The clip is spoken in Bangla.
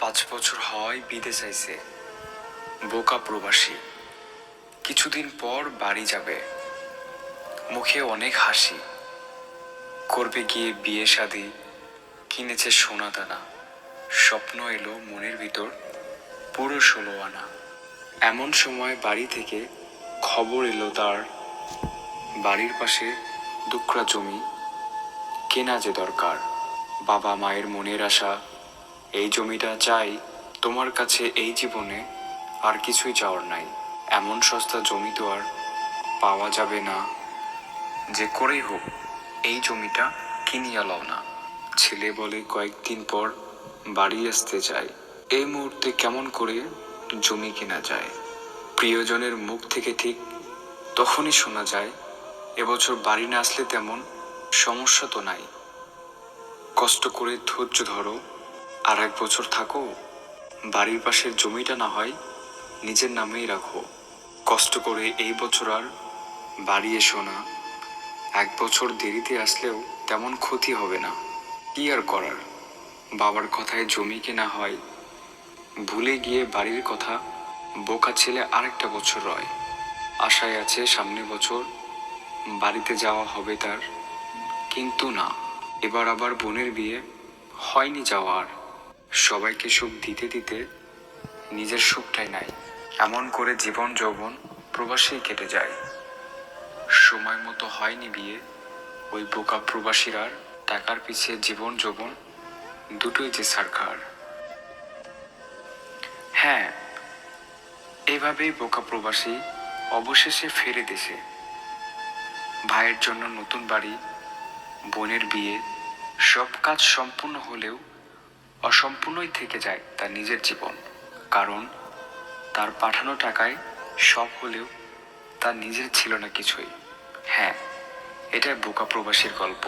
5 বছর হয় বিদেশ আইছে, বোকা প্রবাসী। কিছুদিন পর বাড়ি যাবে, মুখে অনেক হাসি। করবে গিয়ে বিয়ে শাদী, কিনেছে সোনা দানা। স্বপ্ন এলো মনের ভিতর পুরো 16 আনা। এমন সময় বাড়ি থেকে খবর এলো তার, বাড়ির পাশে দুকরা জমি কেনা যে দরকার। বাবা মায়ের মনের আশা, এই জমিটা চাই তোমার কাছে, এই জীবনে আর কিছুই চাওয়ার নাই। এমন সস্তা জমি তো আর পাওয়া যাবে না, যে করেই হোক এই জমিটা কিনিয়া লও না। ছেলে বলে কয়েকদিন পর বাড়ি আসতে চায়। এই মুহূর্তে কেমন করে জমি কেনা যায়? প্রিয়জনের মুখ থেকে ঠিক তখনই শোনা যায়, এবছর বাড়ি না আসলে তেমন সমস্যা তো নাই। কষ্ট করে ধৈর্য ধরো, আর 1 বছর থাকো। বাড়ির পাশের জমিটা না হয় নিজের নামেই রাখো। কষ্ট করে এই বছর আর বাড়ি এসো না, 1 বছর দেরিতে আসলেও তেমন ক্ষতি হবে না। কি আর করার, বাবার কথায় জমি কেনা হয়, ভুলে গিয়ে বাড়ির কথা। বোকা ছেলে আরেকটা বছর রয়, আশায় আছে সামনে বছর বাড়িতে যাওয়া হবে তার। কিন্তু না, এবার আবার বোনের বিয়ে, হয়নি যাওয়ার। সবাইকে সুখ দিতে দিতে নিজের সুখটাই নাই। এমন করে জীবন যৌবন প্রবাসেই কেটে যায়। সময় মতো হয়নি বিয়ে, ওই বোকা প্রবাসীর আর টাকার পিছিয়ে জীবন যৌবন দুটোই যে সারখার। হ্যাঁ, এভাবেই বোকা প্রবাসী অবশেষে ফিরে দেশে। ভাইয়ের জন্য নতুন বাড়ি, বোনের বিয়ে, সব কাজ সম্পূর্ণ হলেও অসম্পূর্ণই থেকে যায় তার নিজের জীবন। কারণ তার পাঠানো টাকায় সব হলেও তার নিজের ছিল না কিছুই। হ্যাঁ, এটাই বোকা প্রবাসীর গল্প।